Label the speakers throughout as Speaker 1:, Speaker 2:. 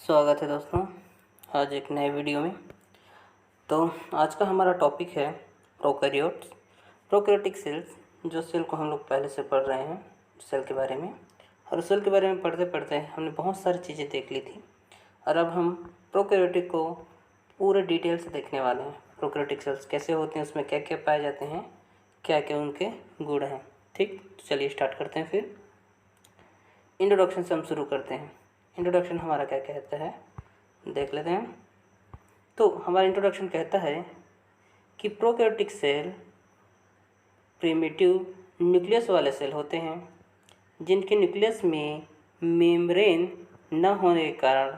Speaker 1: स्वागत है दोस्तों आज एक नए वीडियो में। तो आज का हमारा टॉपिक है प्रोकैरियोट्स, प्रोकैरियोटिक सेल्स। जो सेल को हम लोग पहले से पढ़ रहे हैं सेल के बारे में, और सेल के बारे में पढ़ते पढ़ते हमने बहुत सारी चीज़ें देख ली थी, और अब हम प्रोकैरियोटिक को पूरे डिटेल से देखने वाले हैं। प्रोकैरियोटिक सेल्स कैसे होते हैं, उसमें क्या क्या पाए जाते हैं, क्या क्या उनके गुण हैं। ठीक, तो चलिए स्टार्ट करते हैं। फिर इंट्रोडक्शन से हम शुरू करते हैं। इंट्रोडक्शन हमारा क्या कहता है देख लेते हैं। तो हमारा इंट्रोडक्शन कहता है कि प्रोकैरियोटिक सेल प्रिमिटिव न्यूक्लियस वाले सेल होते हैं, जिनके न्यूक्लियस में मेम्ब्रेन न होने के कारण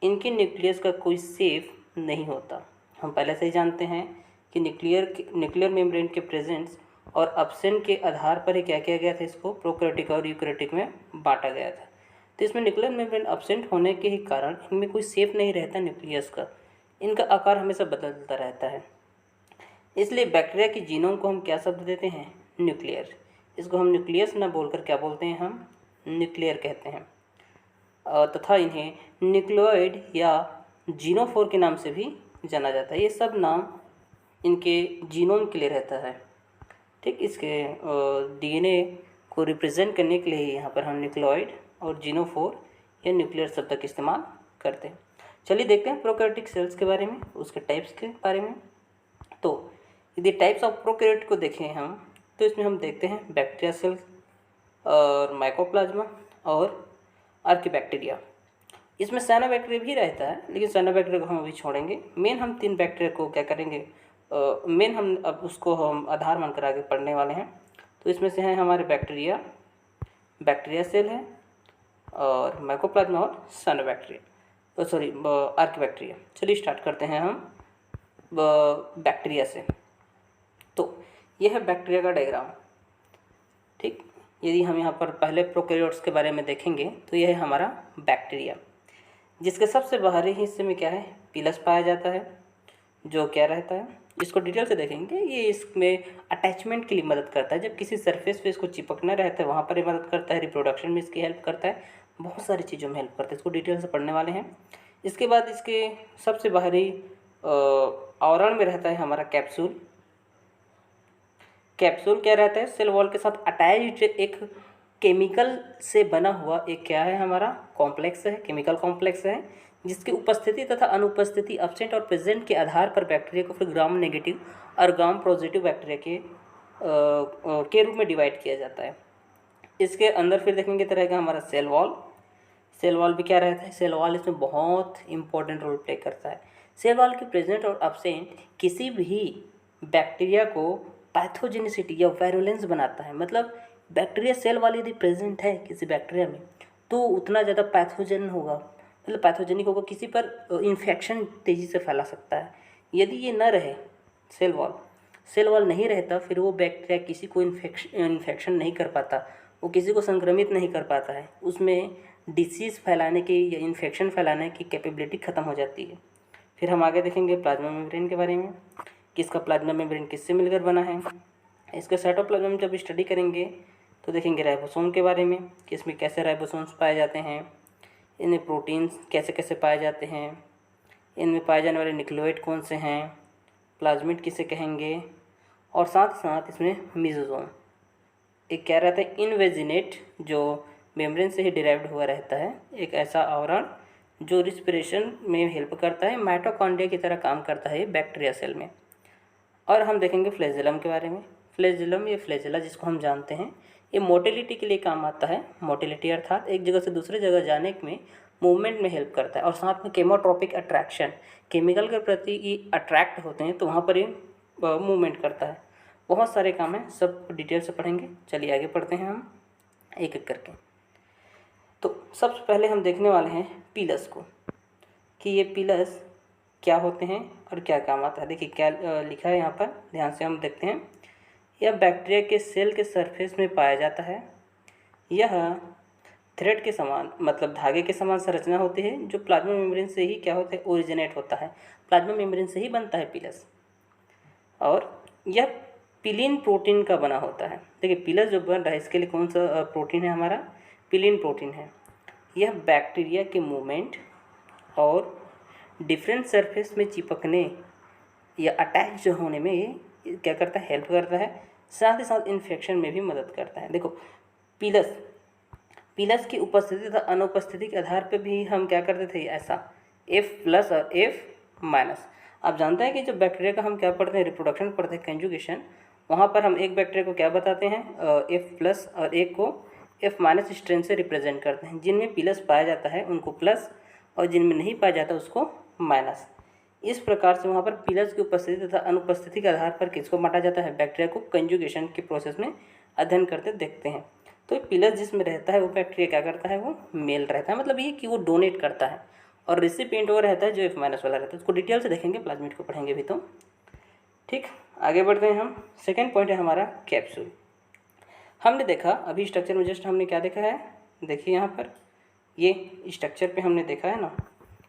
Speaker 1: इनके न्यूक्लियस का कोई शेप नहीं होता। हम पहले से ही जानते हैं कि न्यूक्लियर मेम्ब्रेन के प्रेजेंस और अब्सेंट के आधार पर ही क्या किया गया था, इसको प्रोकैरियोटिक और यूकैरियोटिक में बांटा गया था। तो इसमें न्यूक्लियर मेम्ब्रेन अब्सेंट होने के ही कारण इनमें कोई शेप नहीं रहता न्यूक्लियस का, इनका आकार हमेशा बदलता रहता है। इसलिए बैक्टीरिया की जीनोम को हम क्या शब्द देते हैं, न्यूक्लियर। इसको हम न्यूक्लियस ना बोलकर क्या बोलते हैं, हम न्यूक्लियर कहते हैं। तथा इन्हें न्यूक्लियोइड या जीनोफोर के नाम से भी जाना जाता है। ये सब नाम इनके जीनोम के लिए रहता है। ठीक, इसके डीएनए को रिप्रेजेंट करने के लिए यहाँ पर हम न्यूक्लियोइड और जीनोफोर या न्यूक्लियर शब्द का इस्तेमाल करते हैं। चलिए देखते हैं प्रोकैरियोटिक सेल्स के बारे में, उसके टाइप्स के बारे में। तो यदि टाइप्स ऑफ प्रोकैरियोट को देखें हम, तो इसमें हम देखते हैं बैक्टीरिया सेल्स और माइकोप्लाज्मा और आर्किबैक्टीरिया। इसमें साइनोबैक्टीरिया भी रहता है, लेकिन साइनोबैक्टीरिया को हम अभी छोड़ेंगे। मेन हम 3 बैक्टीरिया को क्या करेंगे, मेन हम अब उसको हम आधार मानकर आगे पढ़ने वाले हैं। तो इसमें से हैं हमारे बैक्टीरिया सेल है और माइकोप्लाज्मा और साइनोबैक्टीरिया, सॉरी आर्किबैक्टीरिया। चलिए स्टार्ट करते हैं हम बैक्टीरिया से। तो यह है बैक्टीरिया का डायग्राम। ठीक, यदि हम यहाँ पर पहले प्रोकैरियोट्स के बारे में देखेंगे तो यह है हमारा बैक्टीरिया, जिसके सबसे बाहरी हिस्से में क्या है, पिलस पाया जाता है, जो क्या रहता है, इसको डिटेल से देखेंगे। ये इसमें अटैचमेंट के लिए मदद करता है। जब किसी सरफेस पे इसको चिपकना रहता है वहाँ पर ये मदद करता है। रिप्रोडक्शन में इसकी हेल्प करता है, बहुत सारी चीज़ों में हेल्प करता है। इसको डिटेल से पढ़ने वाले हैं। इसके बाद इसके सबसे बाहरी आवरण में रहता है हमारा कैप्सूल। कैप्सूल क्या रहता है, सेल वॉल के साथ अटैच्ड एक केमिकल से बना हुआ एक क्या है, हमारा कॉम्प्लेक्स है, केमिकल कॉम्प्लेक्स है, जिसकी उपस्थिति तथा अनुपस्थिति अब्सेंट और प्रेजेंट के आधार पर बैक्टीरिया को फिर ग्राम नेगेटिव और ग्राम पॉजिटिव बैक्टीरिया के रूप में डिवाइड किया जाता है। इसके अंदर फिर देखेंगे तो रहेगा हमारा सेल वॉल। सेल वॉल भी क्या रहता है, सेल वॉल इसमें बहुत इंपॉर्टेंट रोल प्ले करता है। सेल वॉल के प्रेजेंट और अब्सेंट किसी भी बैक्टीरिया को पैथोजेनिसिटी या वायरुलेंस बनाता है। मतलब बैक्टीरिया सेल वाली यदि प्रेजेंट है किसी बैक्टीरिया में तो उतना ज़्यादा पैथोजन होगा, मतलब पैथोजेनिक होगा, किसी पर इन्फेक्शन तेज़ी से फैला सकता है। यदि ये न रहे सेल वॉल नहीं रहता, फिर वो बैक्टीरिया किसी को इन्फेक्शन नहीं कर पाता, वो किसी को संक्रमित नहीं कर पाता है, उसमें डिसीज़ फैलाने की या इन्फेक्शन फैलाने की कैपेबिलिटी ख़त्म हो जाती है। फिर हम आगे देखेंगे प्लाज्मा मेम्ब्रेन के बारे में, कि इसका प्लाज्मा मेम्ब्रेन किससे मिलकर बना है। इसके साइटोप्लाज्म में जब स्टडी करेंगे तो देखेंगे राइबोसोम के बारे में, कि इसमें कैसे राइबोसोम्स पाए जाते हैं, इनमें प्रोटीन्स कैसे कैसे पाए जाते हैं, इनमें पाए जाने वाले न्यूक्लियोइड कौन से हैं, प्लाज्मिड किसे कहेंगे, और साथ साथ इसमें मेसोसोम एक क्या रहता है, इनवेजिनेट, जो मेम्ब्रेन से ही डिराइव्ड हुआ रहता है, एक ऐसा आवरण जो रिस्पिरेशन में हेल्प करता है, माइटोकॉन्ड्रिया की तरह काम करता है बैक्टीरिया सेल में। और हम देखेंगे फ्लैजेलम के बारे में। फ्लैजेलम या फ्लैजेला जिसको हम जानते हैं, ये मोटिलिटी के लिए काम आता है। मोटिलिटी अर्थात एक जगह से दूसरी जगह जाने में मूवमेंट में हेल्प करता है, और साथ में केमोट्रोपिक अट्रैक्शन, केमिकल के प्रति ये अट्रैक्ट होते हैं तो वहाँ पर ये मूवमेंट करता है। बहुत सारे काम हैं, सब डिटेल से पढ़ेंगे। चलिए आगे पढ़ते हैं हम एक एक करके। तो सबसे पहले हम देखने वाले हैं पिलस को, कि ये पिलस क्या होते हैं और क्या काम आता है। देखिए क्या लिखा है यहाँ पर, ध्यान से हम देखते हैं। यह बैक्टीरिया के सेल के सरफेस में पाया जाता है। यह थ्रेड के समान, मतलब धागे के समान संरचना होती है, जो प्लाज्मा मेम्ब्रेन से ही क्या होता है, ओरिजिनेट होता है। प्लाज्मा मेम्ब्रेन से ही बनता है पिलस, और यह पिलिन प्रोटीन का बना होता है। देखिए पिलस जो बन रहा है इसके लिए कौन सा प्रोटीन है, हमारा पिलिन प्रोटीन है। यह बैक्टीरिया के मूवमेंट और डिफरेंट सरफेस में चिपकने या अटैच होने में ये क्या करता है, हेल्प करता है। साथ ही साथ इन्फेक्शन में भी मदद करता है। देखो पिलस की उपस्थिति तथा अनुपस्थिति के आधार पर भी हम क्या करते थे, ऐसा F+ और F-। आप जानते हैं कि जब बैक्टीरिया का हम क्या पढ़ते हैं, रिप्रोडक्शन पढ़ते हैं, कंजुगेशन, वहाँ पर हम एक बैक्टीरिया को क्या बताते हैं, F+ और एक को F- स्ट्रेन से रिप्रेजेंट करते हैं। जिनमें पिलस पाया जाता है उनको प्लस और जिनमें नहीं पाया जाता उसको माइनस। इस प्रकार से वहाँ पर पिलस की उपस्थिति तथा अनुपस्थिति के आधार पर किसको बांटा जाता है, बैक्टीरिया को कंजुगेशन के प्रोसेस में अध्ययन करते देखते हैं। तो पिलस जिसमें रहता है वो बैक्टीरिया क्या करता है, वो मेल रहता है, मतलब ये कि वो डोनेट करता है, और रेसिपिएंट वो रहता है जो F- वाला रहता है। उसको डिटेल से देखेंगे, प्लाज्मिड को पढ़ेंगे भी तो ठीक। आगे बढ़ते हैं हम। सेकेंड पॉइंट है हमारा कैप्सूल। हमने देखा अभी स्ट्रक्चर में जस्ट हमने क्या देखा है, देखिए यहाँ पर ये स्ट्रक्चर पे हमने देखा है ना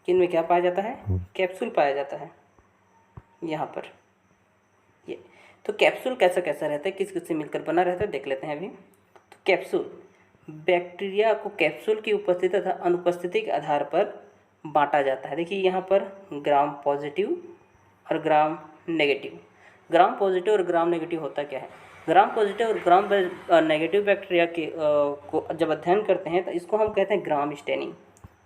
Speaker 1: कि इनमें क्या पाया जाता है, कैप्सूल पाया जाता है यहाँ पर ये। तो कैप्सूल कैसा कैसा रहता है, किस किस से मिलकर बना रहता है, देख लेते हैं अभी। तो कैप्सूल, बैक्टीरिया को कैप्सूल की उपस्थिति तथा अनुपस्थिति के आधार पर बांटा जाता है। देखिए यहाँ पर ग्राम पॉजिटिव और ग्राम नेगेटिव। ग्राम पॉजिटिव और ग्राम नेगेटिव होता क्या है, ग्राम पॉजिटिव और ग्राम नेगेटिव बैक्टीरिया के को जब अध्ययन करते हैं तो इसको हम कहते हैं gram staining.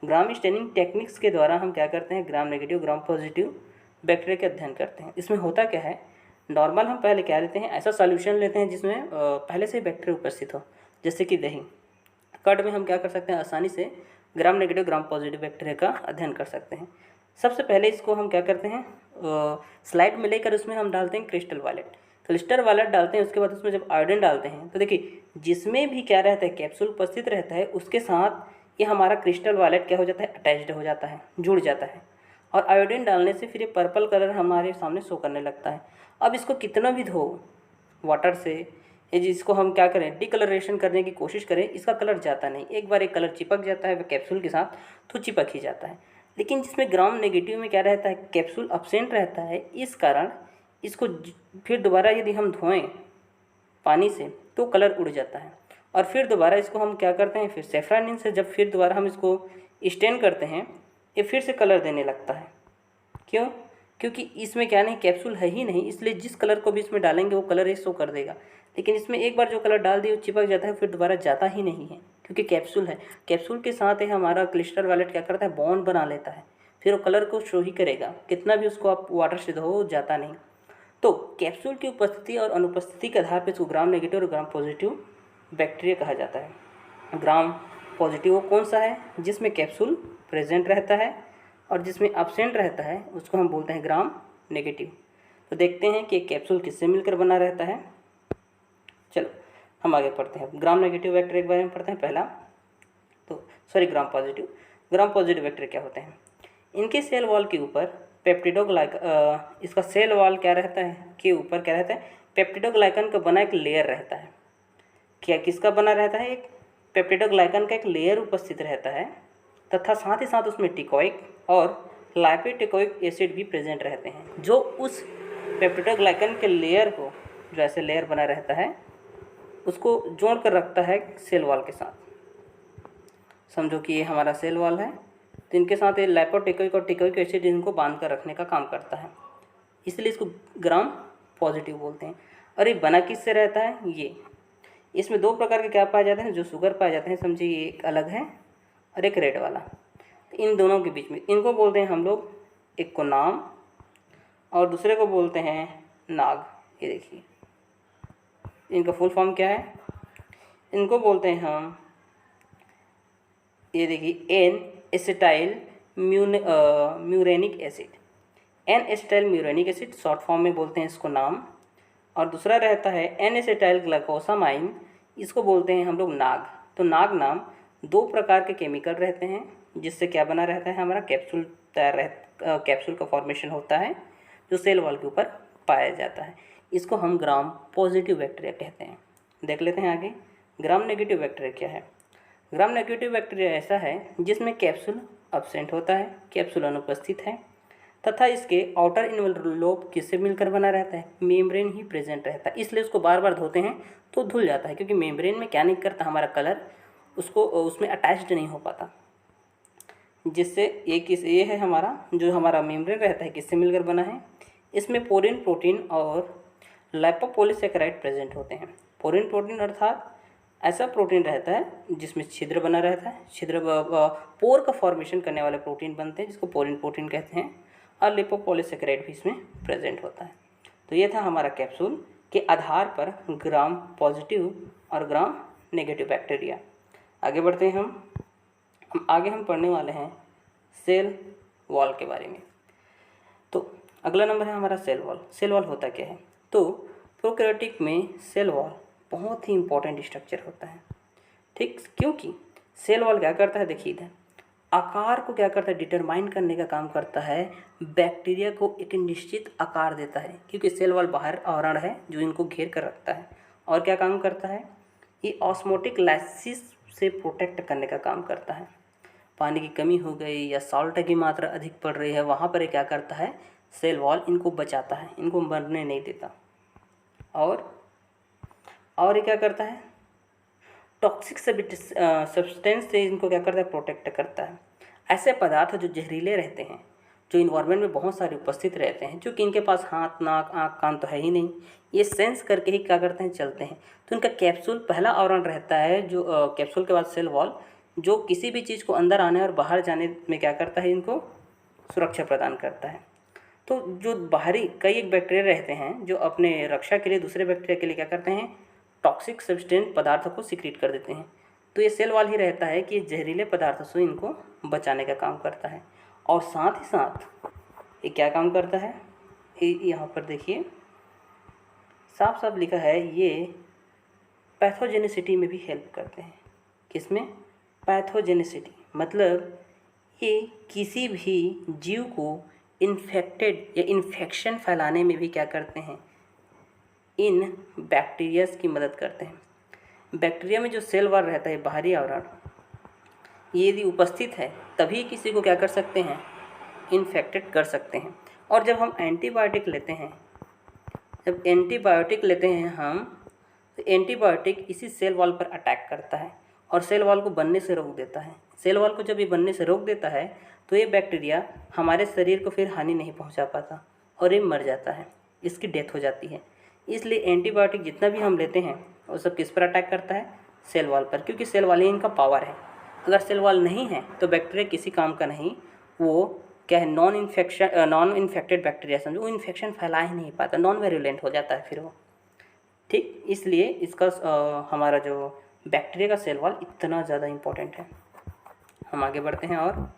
Speaker 1: Gram staining techniques के द्वारा हम क्या करते हैं, gram negative gram positive bacteria के अध्ययन करते हैं। इसमें होता क्या है, नॉर्मल हम पहले क्या लेते हैं, ऐसा सॉल्यूशन लेते हैं जिसमें पहले से बैक्टीरिया उपस्थित हो, जैसे कि दही। कर्ड में हम क्या कर सकते हैं, आसानी से gram negative gram positive bacteria का अध्ययन कर सकते हैं। सबसे पहले इसको हम क्या करते हैं, स्लाइड में लेकर उसमें हम डालते हैं क्रिस्टल वालेट डालते हैं। उसके बाद उसमें जब आयोडीन डालते हैं तो देखिए जिसमें भी क्या रहता है, कैप्सूल उपस्थित रहता है, उसके साथ ये हमारा क्रिस्टल वालेट क्या हो जाता है, अटैच्ड हो जाता है, जुड़ जाता है। और आयोडीन डालने से फिर ये पर्पल कलर हमारे सामने शो करने लगता है। अब इसको कितना भी धो वाटर से, ये जिसको हम क्या करें, डिकलरेशन करने की कोशिश करें, इसका कलर जाता नहीं। एक बार एक कलर चिपक जाता है कैप्सूल के साथ तो चिपक ही जाता है। लेकिन जिसमें ग्राम नेगेटिव में क्या रहता है, कैप्सूल अब्सेंट रहता है, इस कारण इसको फिर दोबारा यदि हम धोएं पानी से तो कलर उड़ जाता है। और फिर दोबारा इसको हम क्या करते हैं, फिर सेफ्रानिन से जब फिर दोबारा हम इसको स्टेन करते हैं, ये फिर से कलर देने लगता है। क्यों, क्योंकि इसमें क्या नहीं, कैप्सूल है ही नहीं, इसलिए जिस कलर को भी इसमें डालेंगे वो कलर ये शो कर देगा। लेकिन इसमें एक बार जो कलर डाल दिए वो चिपक जाता है, फिर दोबारा जाता ही नहीं है, क्योंकि कैप्सूल है। कैप्सूल के साथ ही हमारा क्रिस्टल वालेट क्या करता है, बॉन्ड बना लेता है, फिर वो कलर को शो ही करेगा, कितना भी उसको आप वाटर से धो जाता नहीं। तो कैप्सूल की उपस्थिति और अनुपस्थिति के आधार पर इसको ग्राम नेगेटिव और ग्राम पॉजिटिव बैक्टीरिया कहा जाता है। ग्राम पॉजिटिव वो कौन सा है, जिसमें कैप्सूल प्रेजेंट रहता है, और जिसमें एब्सेंट रहता है उसको हम बोलते हैं ग्राम नेगेटिव। तो देखते हैं कि कैप्सूल किससे मिलकर बना रहता है। चलो हम आगे पढ़ते हैं। ग्राम नेगेटिव बैक्टीरिया के बारे में पढ़ते हैं पहला। तो सॉरी, ग्राम पॉजिटिव बैक्टीरिया क्या होते हैं। इनके सेल वॉल के ऊपर इसका सेल वॉल क्या रहता है, के ऊपर क्या रहता है, पेप्टिडोग्लाइकन का बना एक लेयर रहता है। क्या किसका बना रहता है, एक पेप्टिडोग्लाइकन का एक लेयर उपस्थित रहता है, तथा साथ ही साथ उसमें टिकोइक और लाइपोटिकोइक एसिड भी प्रेजेंट रहते हैं, जो उस पेप्टिडोग्लाइकन के लेयर को, जो ऐसे लेयर बना रहता है, उसको जोड़ कर रखता है सेल वॉल के साथ। समझो कि ये हमारा सेल वॉल है, तो इनके साथ ये लाइपोटिकोइक और टिकोइक एसिड इनको बांध कर रखने का काम करता है, इसलिए इसको ग्राम पॉजिटिव बोलते हैं। और ये बना किससे रहता है, ये इसमें दो प्रकार के क्या पाए जाते हैं, जो शुगर पाए जाते हैं, समझिए ये एक अलग है और एक रेड वाला। तो इन दोनों के बीच में इनको बोलते हैं हम लोग, एक को नाम और दूसरे को बोलते हैं नाग। ये देखिए इनका फुल फॉर्म क्या है, इनको बोलते हैं हम, ये देखिए N acetyl muramic acid. N acetyl muramic acid short form में बोलते हैं इसको नाम, और दूसरा रहता है एन एसिटाइल ग्लाइकोसामाइन, इसको बोलते हैं हम लोग नाग। तो नाग नाम दो प्रकार के केमिकल रहते हैं, जिससे क्या बना रहता है, हमारा कैप्सूल कैप्सूल का फॉर्मेशन होता है, जो सेल वॉल के ऊपर पाया जाता है। इसको हम ग्राम पॉजिटिव बैक्टीरिया कहते हैं। देख लेते हैं आगे, ग्राम नेगेटिव बैक्टीरिया क्या है। ग्राम नेगेटिव बैक्टीरिया ऐसा है जिसमें कैप्सूल अब्सेंट होता है, कैप्सूल अनुपस्थित है, तथा इसके आउटर इनवलप किससे मिलकर बना रहता है, मेम्ब्रेन ही प्रेजेंट रहता है। इसलिए उसको बार बार धोते हैं तो धुल जाता है, क्योंकि मेम्ब्रेन में क्या नहीं करता, हमारा कलर उसमें अटैच्ड नहीं हो पाता। जिससे ये है हमारा जो हमारा मेम्ब्रेन रहता है किससे मिलकर बना है, इसमें पोरिन प्रोटीन और लाइपोपॉलीसेकेराइड प्रेजेंट होते हैं। पोरिन प्रोटीन अर्थात ऐसा प्रोटीन रहता है जिसमें छिद्र बना रहता है, छिद्र पोर का फॉर्मेशन करने वाले प्रोटीन बनते हैं जिसको पोरिन प्रोटीन कहते हैं, और लिपोपॉलीसेकेराइड भी इसमें प्रेजेंट होता है। तो ये था हमारा कैप्सूल के आधार पर ग्राम पॉजिटिव और ग्राम नेगेटिव बैक्टीरिया। आगे बढ़ते हैं हम आगे हम पढ़ने वाले हैं सेल वॉल के बारे में। तो अगला नंबर है हमारा सेल वॉल। सेल वॉल होता क्या है? तो प्रोकैरियोटिक में सेल वॉल बहुत ही इंपॉर्टेंट स्ट्रक्चर होता है, ठीक, क्योंकि सेल वॉल क्या करता है, देखिए इधर आकार को क्या करता है, डिटरमाइन करने का काम करता है, बैक्टीरिया को एक निश्चित आकार देता है, क्योंकि सेल वॉल बाहर आवरण है जो इनको घेर कर रखता है। और क्या काम करता है, ये ऑस्मोटिक लाइसिस से प्रोटेक्ट करने का काम करता है। पानी की कमी हो गई या सॉल्ट की मात्रा अधिक पड़ रही है, वहाँ पर ये क्या करता है, सेल वॉल इनको बचाता है, इनको मरने नहीं देता। और ये क्या करता है, टॉक्सिक सब्सटेंस से इनको क्या करता है, प्रोटेक्ट करता है। ऐसे पदार्थ जो जहरीले रहते हैं, जो इन्वायरमेंट में बहुत सारे उपस्थित रहते हैं, क्योंकि इनके पास हाथ नाक आँख कान तो है ही नहीं, ये सेंस करके ही क्या करते हैं, चलते हैं। तो इनका कैप्सूल पहला आवरण रहता है, जो कैप्सूल के बाद सेल वॉल, जो किसी भी चीज़ को अंदर आने और बाहर जाने में क्या करता है, इनको सुरक्षा प्रदान करता है। तो जो बाहरी कई एक बैक्टीरिया रहते हैं जो अपने रक्षा के लिए दूसरे बैक्टीरिया के लिए क्या करते हैं, टॉक्सिक सब्सटेंस पदार्थों को सिक्रीट कर देते हैं। तो ये सेल वॉल ही रहता है कि जहरीले पदार्थों से इनको बचाने का काम करता है। और साथ ही साथ ये क्या काम करता है, यहाँ पर देखिए साफ साफ लिखा है, ये पैथोजेनिसिटी में भी हेल्प करते हैं। किसमें, पैथोजेनिसिटी, मतलब ये किसी भी जीव को इन्फेक्टेड या इन्फेक्शन फैलाने में भी क्या करते हैं, इन बैक्टीरियाज की मदद करते हैं। बैक्टीरिया में जो सेल वॉल रहता है, बाहरी आवरण, ये यदि उपस्थित है तभी किसी को क्या कर सकते हैं, इन्फेक्टेड कर सकते हैं। और जब हम एंटीबायोटिक लेते हैं, हम, तो एंटीबायोटिक इसी सेल वॉल पर अटैक करता है और सेल वॉल को बनने से रोक देता है। सेल वॉल को जब ये बनने से रोक देता है तो ये बैक्टीरिया हमारे शरीर को फिर हानि नहीं पहुंचा पाता और ये मर जाता है, इसकी डेथ हो जाती है। इसलिए एंटीबायोटिक जितना भी हम लेते हैं वो सब किस पर अटैक करता है, सेल वॉल पर, क्योंकि सेल वॉल ही इनका पावर है। अगर सेल वॉल नहीं है तो बैक्टीरिया किसी काम का नहीं, वो क्या है, नॉन इन्फेक्टेड बैक्टीरिया समझो, वो इन्फेक्शन फैला ही नहीं पाता, नॉन वेरुलेंट हो जाता है फिर वो, ठीक। इसलिए इसका हमारा जो बैक्टीरिया का सेल वॉल इतना ज़्यादा इम्पोर्टेंट है। हम आगे बढ़ते हैं और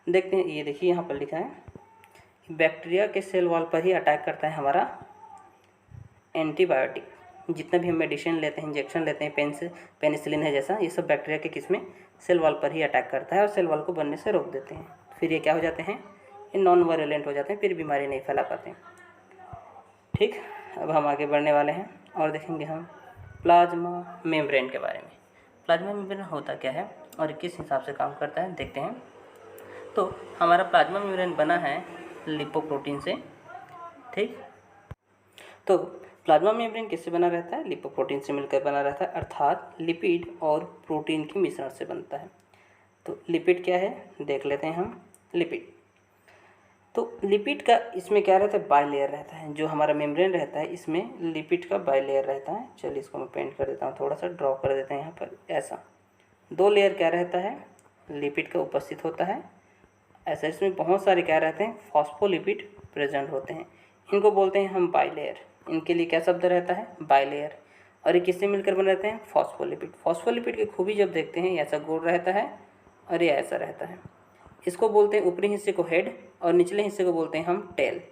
Speaker 1: देखते हैं, ये देखिए यहाँ पर लिखा है बैक्टीरिया के सेल वॉल पर ही अटैक करता है हमारा एंटीबायोटिक। जितना भी हम मेडिसिन लेते हैं, इंजेक्शन लेते हैं, पेनिसिलिन है जैसा, ये सब बैक्टीरिया के किस में, सेल वॉल पर ही अटैक करता है और सेल वॉल को बनने से रोक देते हैं। फिर ये क्या हो जाते हैं, ये नॉन वायलेंट हो जाते हैं, फिर बीमारी नहीं फैला पाते, ठीक। अब हम आगे बढ़ने वाले हैं और देखेंगे हम प्लाज्मा मेम्ब्रेन के बारे में। प्लाज्मा मेम्ब्रेन होता क्या है और किस हिसाब से काम करता है, देखते हैं। तो हमारा प्लाज्मा मेम्ब्रेन बना है लिपोप्रोटीन से, ठीक। तो प्लाज्मा मेम्ब्रेन किससे बना रहता है, लिपोप्रोटीन से मिलकर बना रहता है, अर्थात लिपिड और प्रोटीन के मिश्रण से बनता है। तो लिपिड क्या है, देख लेते हैं हम। लिपिड, तो लिपिड का इसमें क्या रहता है, बाइलेयर रहता है। जो हमारा मेम्ब्रेन रहता है इसमें लिपिड का बाइलेयर रहता है। चलिए इसको मैं पेंट कर देता हूँ, थोड़ा सा ड्रॉ कर देते हैं यहाँ पर, ऐसा 2 लेयर क्या रहता है, लिपिड का उपस्थित होता है। ऐसा इसमें बहुत सारे क्या रहते हैं, फॉस्फोलिपिड प्रेजेंट होते हैं। इनको बोलते हैं हम बाइलेयर। इनके लिए क्या शब्द रहता है, बाइलेयर। और ये किससे मिलकर बने रहते हैं, फॉस्फोलिपिड। फॉस्फोलिपिड की खूबी जब देखते हैं, ऐसा गोल रहता है और ये ऐसा रहता है। इसको बोलते हैं, ऊपरी हिस्से को हेड और निचले हिस्से को बोलते हैं हम टेल,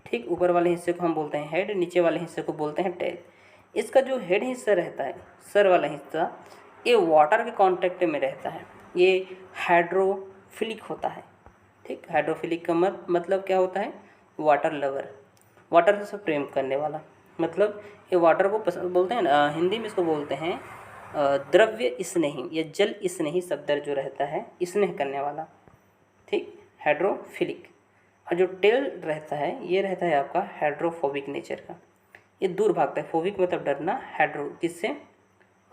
Speaker 1: ठीक। ऊपर वाले हिस्से को हम बोलते हैं हेड, नीचे वाले हिस्से को बोलते हैं टेल। इसका जो हेड हिस्सा रहता है, सर वाला हिस्सा, ये वाटर के कांटेक्ट में रहता है। ये हाइड्रोफिलिक होता है, ठीक। हाइड्रोफिलिक का मतलब क्या होता है, वाटर लवर, वाटर से प्रेम करने वाला। मतलब ये वाटर को पसंद बोलते हैं ना, हिंदी में इसको बोलते हैं द्रव्य स्नेही या जल स्नेही शब्द जो रहता है, स्नेह करने वाला, ठीक, हाइड्रोफिलिक। और जो टेल रहता है ये रहता है आपका हाइड्रोफोबिक नेचर का, ये दूर भागता है। फोबिक मतलब डरना, हाइड्रो किससे,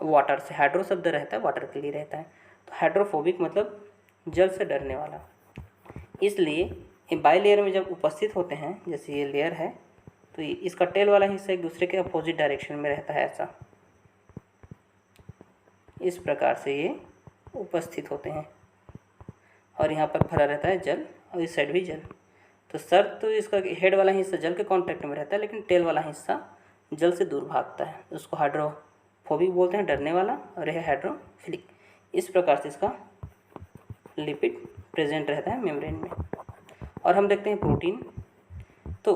Speaker 1: वाटर से। हाइड्रो शब्द रहता है वाटर के लिए रहता है, तो हाइड्रोफोबिक मतलब जल से डरने वाला। इसलिए ये बाइलेयर में जब उपस्थित होते हैं, जैसे ये लेयर है, तो इसका टेल वाला हिस्सा एक दूसरे के अपोजिट डायरेक्शन में रहता है, ऐसा इस प्रकार से ये उपस्थित होते हैं। और यहाँ पर भरा रहता है जल और इस साइड भी जल। तो सर तो इसका हेड वाला हिस्सा जल के कांटेक्ट में रहता है, लेकिन टेल वाला हिस्सा जल से दूर भागता है। उसको हाइड्रोफोबिक बोलते हैं, डरने वाला, और यह हाइड्रोफिलिक। इस प्रकार से इसका लिपिड प्रेजेंट रहता है मेम्ब्रेन में। और हम देखते हैं प्रोटीन। तो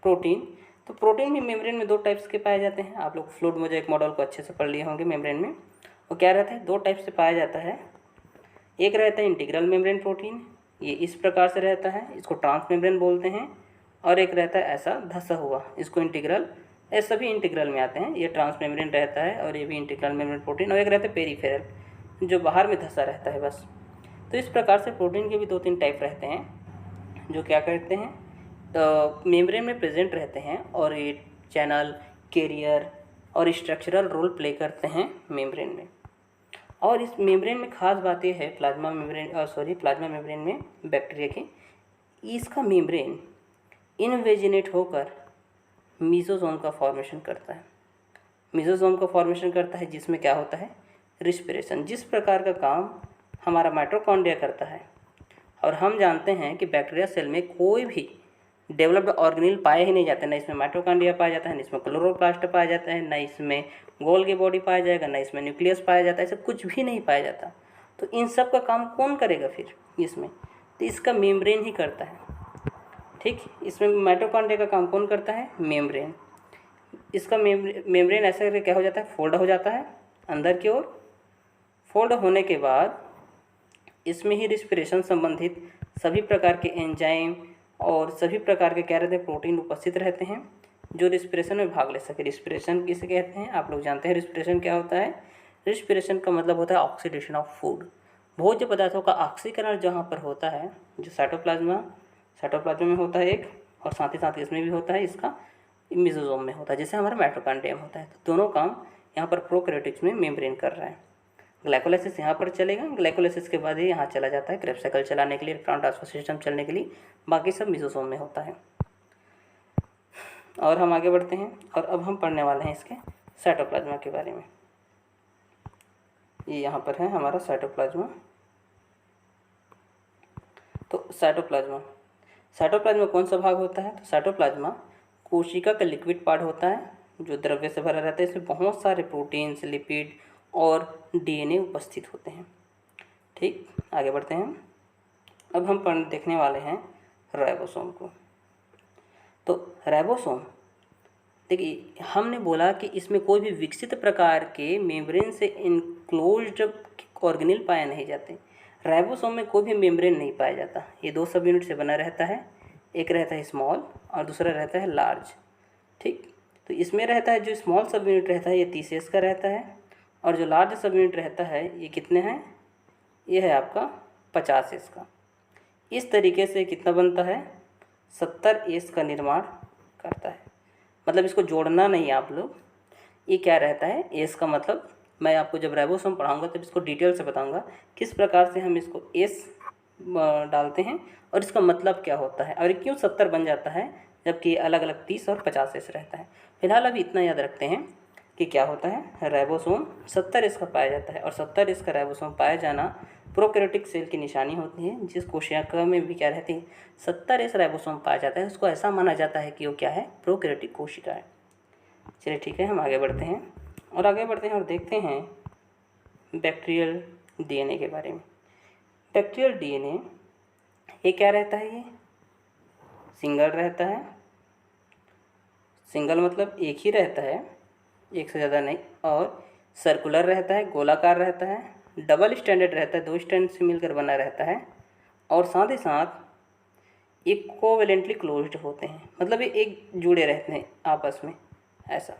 Speaker 1: प्रोटीन भी मेम्ब्रेन में दो टाइप्स के पाए जाते हैं। आप लोग फ्लूइड मोज़ेक मॉडल को अच्छे से पढ़ लिए होंगे। मेम्ब्रेन में वो क्या रहता है, दो टाइप से पाया जाता है। एक रहता है इंटीग्रल मेम्ब्रेन प्रोटीन, ये इस प्रकार से रहता है, इसको ट्रांस मेम्ब्रेन बोलते हैं। और एक रहता है ऐसा धंसा हुआ, इसको इंटीग्रल, ये सभी इंटीग्रल में आते हैं। ये ट्रांस मेम्ब्रेन रहता है और ये भी इंटीग्रल मेम्ब्रेन प्रोटीन। और एक रहता है पेरीफेरल, जो बाहर में धंसा रहता है बस। तो इस प्रकार से प्रोटीन के भी दो तीन टाइप रहते हैं, जो क्या करते हैं, मेम्ब्रेन में प्रेजेंट रहते हैं और ये चैनल, कैरियर और स्ट्रक्चरल रोल प्ले करते हैं मेम्ब्रेन में। और इस मेम्ब्रेन में खास बात यह है, प्लाज्मा मेम्ब्रेन में बैक्टीरिया की, इसका मेम्ब्रेन इनवेजिनेट होकर मीसोसोम का फॉर्मेशन करता है। मीसोसोम का फॉर्मेशन करता है, जिसमें क्या होता है, रिस्पिरेशन। जिस प्रकार का काम हमारा माइटोकॉन्ड्रिया करता है। और हम जानते हैं कि बैक्टीरिया सेल में कोई भी डेवलप्ड ऑर्गेनेल पाया ही नहीं जाता, ना इसमें माइटोकॉन्ड्रिया पाया जाता है, ना इसमें क्लोरोप्लास्ट पाया जाता है, ना इसमें गोल्गी बॉडी पाया जाएगा, ना इसमें न्यूक्लियस पाया जाता है, ऐसा कुछ भी नहीं पाया जाता। तो इन सब का काम कौन करेगा फिर इसमें, तो इसका मेम्ब्रेन ही करता है। ठीक, इसमें माइटोकॉन्ड्रिया का काम कौन करता है, मेम्ब्रेन। इसका मेम्ब्रेन ऐसा करके क्या हो जाता है, फोल्ड हो जाता है अंदर की ओर। फोल्ड होने के बाद इसमें ही रिस्पिरेशन संबंधित सभी प्रकार के एंजाइम और सभी प्रकार के क्या रहते हैं, प्रोटीन उपस्थित रहते हैं, जो रिस्पिरेशन में भाग ले सके। रिस्पिरेशन किसे कहते हैं, आप लोग जानते हैं रिस्पिरेशन क्या होता है। रिस्पिरेशन का मतलब होता है ऑक्सीडेशन ऑफ फूड। भोज्य पदार्थों का ऑक्सीकरण जहाँ पर होता है, जो साइटोप्लाज्मा में होता है एक, और साथ ही साथ इसमें भी होता है, इसका मेसोसोम में होता है, जैसे हमारा माइटोकॉन्ड्रियम होता है। तो दोनों काम यहाँ पर प्रोकैरियोटिक्स में मेम्ब्रेन कर रहा है। ग्लाइकोलाइसिस यहाँ पर चलेगा, ग्लाइकोलाइसिस के बाद ही यहाँ चला जाता है क्रेब्स साइकिल चलाने के लिए, इलेक्ट्रॉन ट्रांसफर सिस्टम चलने के लिए। बाकी सब मेसोसोम में होता है। और हम आगे बढ़ते हैं, और अब हम पढ़ने वाले हैं इसके साइटोप्लाज्मा के बारे में। ये यहाँ पर है हमारा साइटोप्लाज्मा। तो साइटोप्लाज्मा कौन सा भाग होता है, तो साइटोप्लाज्मा कोशिका का लिक्विड पार्ट होता है, जो द्रव्य से भरा रहता है। इसमें बहुत सारे प्रोटीन्स, लिपिड और डीएनए उपस्थित होते हैं। ठीक, आगे बढ़ते हैं। अब हम देखने वाले हैं राइबोसोम को। तो राइबोसोम, देखिए हमने बोला कि इसमें कोई भी विकसित प्रकार के मेम्ब्रेन से इनक्लोज्ड ऑर्गेनेल पाए नहीं जाते। राइबोसोम में कोई भी मेम्ब्रेन नहीं पाया जाता। ये दो सब यूनिट से बना रहता है, एक रहता है स्मॉल और दूसरा रहता है लार्ज। ठीक, तो इसमें रहता है जो स्मॉल सब यूनिट रहता है, ये 30S का रहता है, और जो लार्ज सब यूनिट रहता है ये कितने हैं, ये है आपका 50S का। इस तरीके से कितना बनता है, 70S का निर्माण करता है। मतलब इसको जोड़ना नहीं आप लोग, ये क्या रहता है, एस का मतलब मैं आपको जब राइबोसोम पढ़ाऊंगा तब इसको डिटेल से बताऊंगा किस प्रकार से हम इसको एस डालते हैं और इसका मतलब क्या होता है, और क्यों 70 बन जाता है जबकि अलग अलग 30 और 50S रहता है। फिलहाल अभी इतना याद रखते हैं कि क्या होता है, राइबोसोम 70S का पाया जाता है, और 70S का राइबोसोम पाया जाना प्रोकैरियोटिक सेल की निशानी होती है। जिस कोशिका में भी क्या रहती है, 70S राइबोसोम पाया जाता है, उसको ऐसा माना जाता है कि वो क्या है, प्रोकैरियोटिक कोशिका है। चलिए ठीक है, हम आगे बढ़ते हैं और देखते हैं बैक्टीरियल डीएनए के बारे में। बैक्टीरियल डीएनए ये क्या रहता है, ये सिंगल रहता है। सिंगल मतलब एक ही रहता है, एक से ज़्यादा नहीं, और सर्कुलर रहता है, गोलाकार रहता है, डबल स्टैंडर्ड रहता है, 2 स्टैंड से मिलकर बना रहता है, और साथ ही साथ एक कोवेलेंटली क्लोज्ड होते हैं, मतलब ये एक जुड़े रहते हैं आपस में। ऐसा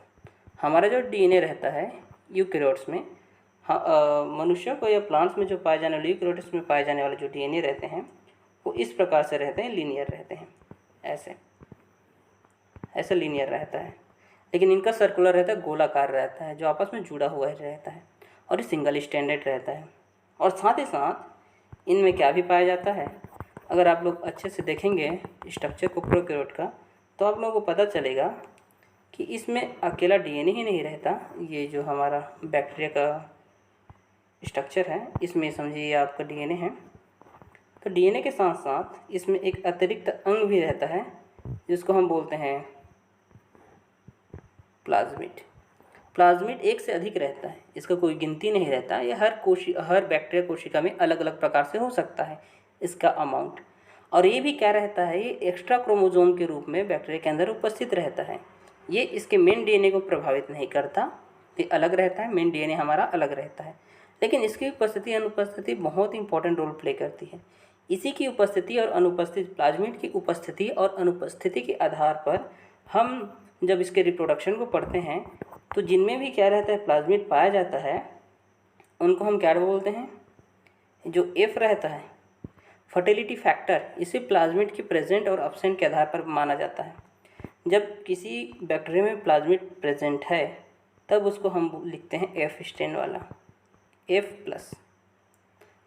Speaker 1: हमारा जो डीएनए रहता है यूकैरियोट्स में, मनुष्य को या प्लांट्स में जो पाए जाने वाले, यूकैरियोट्स में पाए जाने वाले जो डीएनए रहते हैं वो इस प्रकार से रहते हैं, लीनियर रहते हैं, ऐसे लीनियर रहता है। लेकिन इनका सर्कुलर रहता है, गोलाकार रहता है, जो आपस में जुड़ा हुआ रहता है, और ये सिंगल स्टैंडर्ड रहता है। और साथ ही साथ इनमें क्या भी पाया जाता है, अगर आप लोग अच्छे से देखेंगे स्ट्रक्चर को प्रोकैरियोट का, तो आप लोगों को पता चलेगा कि इसमें अकेला डीएनए ही नहीं रहता। ये जो हमारा बैक्टीरिया का स्ट्रक्चर है, इसमें समझिए आपका डीएनए है, तो डीएनए के साथ साथ इसमें एक अतिरिक्त अंग भी रहता है जिसको हम बोलते हैं प्लाज्मिड। प्लाज्मिड एक से अधिक रहता है, इसका कोई गिनती नहीं रहता। ये हर बैक्टीरिया कोशिका में अलग अलग प्रकार से हो सकता है इसका अमाउंट। और ये भी क्या रहता है, ये एक्स्ट्रा क्रोमोजोम के रूप में बैक्टीरिया के अंदर उपस्थित रहता है। ये इसके मेन डीएनए को प्रभावित नहीं करता, ये अलग रहता है, मेन डीएनए हमारा अलग रहता है। लेकिन इसकी उपस्थिति अनुपस्थिति बहुत इंपॉर्टेंट रोल प्ले करती है। इसी की उपस्थिति और अनुपस्थिति, प्लाज्मिड की उपस्थिति और अनुपस्थिति के आधार पर हम जब इसके रिप्रोडक्शन को पढ़ते हैं, तो जिनमें भी क्या रहता है, प्लाज्मिड पाया जाता है, उनको हम क्या बोलते हैं, जो एफ रहता है फर्टिलिटी फैक्टर, इसे प्लाज्मिड के प्रेजेंट और अब्सेंट के आधार पर माना जाता है। जब किसी बैक्टीरिया में प्लाज्मिड प्रेजेंट है तब उसको हम लिखते हैं एफ स्टैंड वाला, एफ प्लस।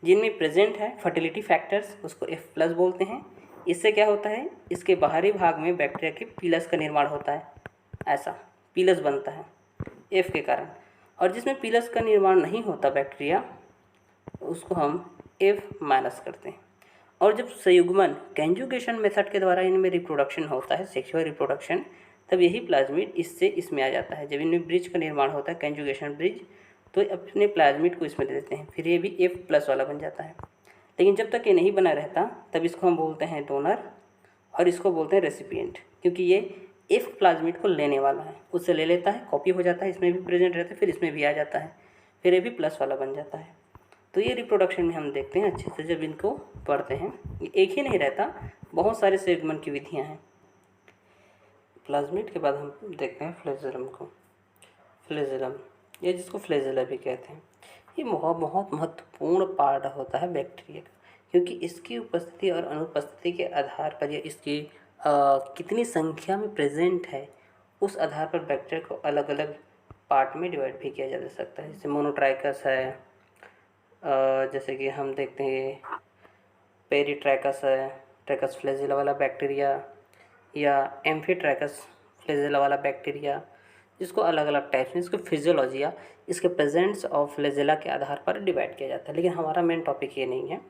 Speaker 1: जिनमें प्रेजेंट है फर्टिलिटी फैक्टर्स, उसको एफ प्लस बोलते हैं। इससे क्या होता है, इसके बाहरी भाग में बैक्टीरिया के पीलस का निर्माण होता है, ऐसा पीलस बनता है एफ के कारण। और जिसमें पीलस का निर्माण नहीं होता बैक्टीरिया, उसको हम एफ माइनस करते हैं। और जब संयुग्मन कंजुगेशन मेथड के द्वारा इनमें रिप्रोडक्शन होता है, सेक्सुअल रिप्रोडक्शन, तब यही प्लाज्मिड इससे इसमें आ जाता है। जब इनमें ब्रिज का निर्माण होता है, कंजुगेशन ब्रिज, तो अपने प्लाज्मिड को इसमें दे देते हैं, फिर ये भी एफ प्लस वाला बन जाता है। लेकिन जब तक ये नहीं बना रहता तब इसको हम बोलते हैं डोनर और इसको बोलते हैं रेसिपिएंट, क्योंकि ये एफ प्लाज्मिड को लेने वाला है, उससे ले लेता है, कॉपी हो जाता है, इसमें भी प्रेजेंट रहता है, फिर इसमें भी आ जाता है, फिर ये भी प्लस वाला बन जाता है। तो ये रिप्रोडक्शन में हम देखते हैं अच्छे से जब इनको पढ़ते हैं। ये एक ही नहीं रहता, बहुत सारे संयुग्मन की विधियाँ हैं। प्लाज्मिड के बाद हम देखते हैं फ्लैजेलम को। फ्लैजेलम, ये जिसको फ्लैजेला भी कहते हैं, ये बहुत महत्वपूर्ण पार्ट होता है बैक्टीरिया का, क्योंकि इसकी उपस्थिति और अनुपस्थिति के आधार पर या इसकी कितनी संख्या में प्रेजेंट है, उस आधार पर बैक्टीरिया को अलग अलग पार्ट में डिवाइड भी किया जा सकता है। जैसे मोनोट्राइकस है, जैसे कि हम देखते हैं पेरीट्रैकस है, ट्रैकस फ्लैजेला वाला बैक्टीरिया, या एम्फीट्रैकस फ्लैजेला वाला बैक्टीरिया, जिसको अलग अलग टाइप्स में इसको फिजियोलॉजी या इसके प्रेजेंस ऑफ फ्लैजेला के आधार पर डिवाइड किया जाता है। लेकिन हमारा मेन टॉपिक ये नहीं है,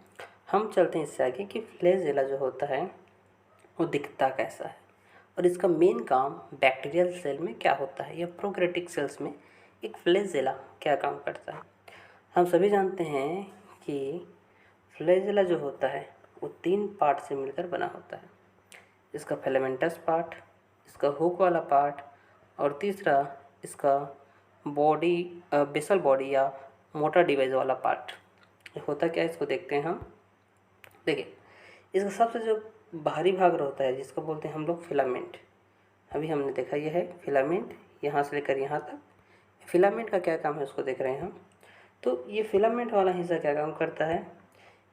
Speaker 1: हम चलते हैं इससे आगे कि फ्लैजेला जो होता है वो दिखता कैसा है और इसका मेन काम बैक्टीरियल सेल में क्या होता है या प्रोकैरियोटिक सेल्स में एक फ्लैजेला क्या काम करता है। हम सभी जानते हैं कि फ्लैजेला जो होता है वो 3 पार्ट से मिलकर बना होता है, इसका फिलामेंटस पार्ट, इसका हुक वाला पार्ट, और तीसरा इसका बॉडी, बेसल बॉडी या मोटर डिवाइस वाला पार्ट। होता क्या है, इसको देखते हैं हम। देखिए, इसका सबसे जो बाहरी भाग रहता है जिसको बोलते हैं हम लोग फिलामेंट, अभी हमने देखा यह है फिलामेंट, यहाँ से लेकर यहाँ तक। फिलामेंट का क्या काम है उसको देख रहे हैं हम। तो ये फिलामेंट वाला हिस्सा क्या काम करता है,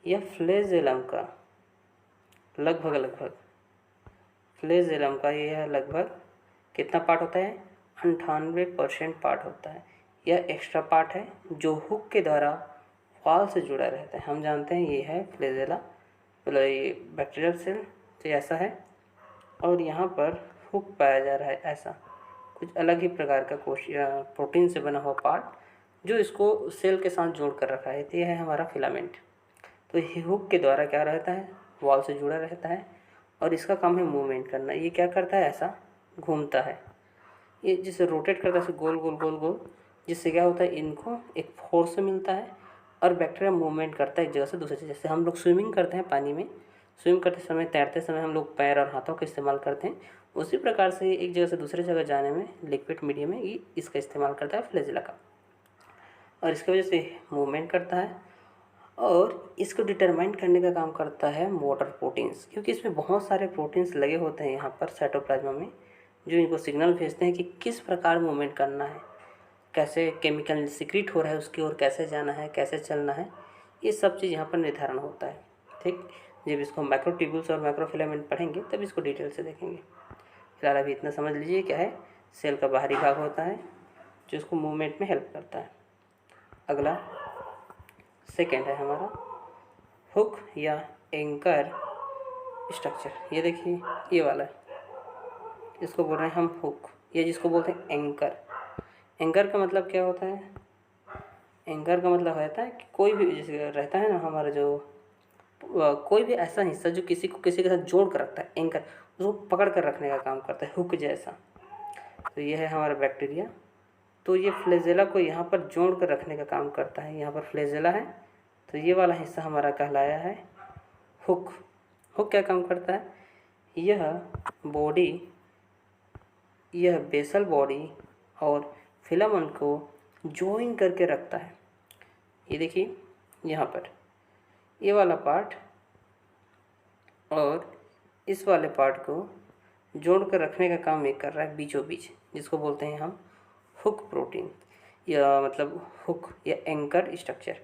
Speaker 1: यह फ्लैजेलम का लगभग फ्लैजेलम का यह लगभग कितना पार्ट होता है, 98% पार्ट होता है। यह एक्स्ट्रा पार्ट है जो हुक के द्वारा वॉल से जुड़ा रहता है। हम जानते हैं ये है फ्लैजेला, मतलब ये बैक्टीरियल सेल तो ऐसा है, और यहाँ पर हुक पाया जा रहा है, ऐसा कुछ अलग ही प्रकार का प्रोटीन से बना हुआ पार्ट जो इसको सेल के साथ जोड़ कर रखा है। तो यह है हमारा फिलामेंट। तो ये हुक के द्वारा क्या रहता है, वॉल से जुड़ा रहता है, और इसका काम है मूवमेंट करना। ये क्या करता है, ऐसा घूमता है, ये जिसे रोटेट करता है गोल गोल गोल गोल, जिससे क्या होता है, इनको एक फोर्स मिलता है और बैक्टीरिया मूवमेंट करता है एक जगह से दूसरी जगह। जैसे हम लोग स्विमिंग करते हैं पानी में, स्विम करते समय, तैरते समय हम लोग पैर और हाथों का इस्तेमाल करते हैं, उसी प्रकार से एक जगह से दूसरी जगह जाने में लिक्विड मीडियम में ये इसका इस्तेमाल करता है फ्लैजेला का, और इसकी वजह से मूवमेंट करता है। और इसको डिटरमाइन करने का काम करता है मोटर प्रोटीन्स, क्योंकि इसमें बहुत सारे प्रोटीन्स लगे होते हैं यहाँ पर साइटोप्लाज्मा में, जो इनको सिग्नल भेजते हैं कि किस प्रकार मूवमेंट करना है, कैसे केमिकल सिक्रीट हो रहा है उसकी ओर, कैसे जाना है, कैसे चलना है, ये सब चीज़ यहाँ पर निर्धारण होता है। ठीक, जब इसको माइक्रोट्यूब्यूल्स और माइक्रोफिलामेंट पढ़ेंगे तब इसको डिटेल से देखेंगे। फिलहाल अभी इतना समझ लीजिए क्या है, सेल का बाहरी भाग होता है जो इसको मूवमेंट में हेल्प करता है। अगला सेकेंड है हमारा हुक या एंकर स्ट्रक्चर। ये देखिए ये वाला है, इसको बोल रहे हैं हम हुक, ये जिसको बोलते हैं एंकर। एंकर का मतलब क्या होता है? एंकर का मतलब रहता है कि कोई भी जैसे रहता है ना हमारा जो कोई भी ऐसा हिस्सा जो किसी को किसी के साथ जोड़ कर रखता है, एंकर उसको पकड़ कर रखने का काम करता है, हुक जैसा। तो ये है हमारा बैक्टीरिया। तो ये फ्लैजेला को यहाँ पर जोड़ कर रखने का काम करता है। यहाँ पर फ्लैजेला है, तो ये वाला हिस्सा हमारा कहलाया है हुक। हुक क्या काम करता है? यह बॉडी, यह बेसल बॉडी और फिलामेंट को जॉइन करके रखता है। ये देखिए यहाँ पर ये वाला पार्ट और इस वाले पार्ट को जोड़ कर रखने का काम ये कर रहा है बीचों बीच, जिसको बोलते हैं हम हुक प्रोटीन, या मतलब हुक या एंकर स्ट्रक्चर।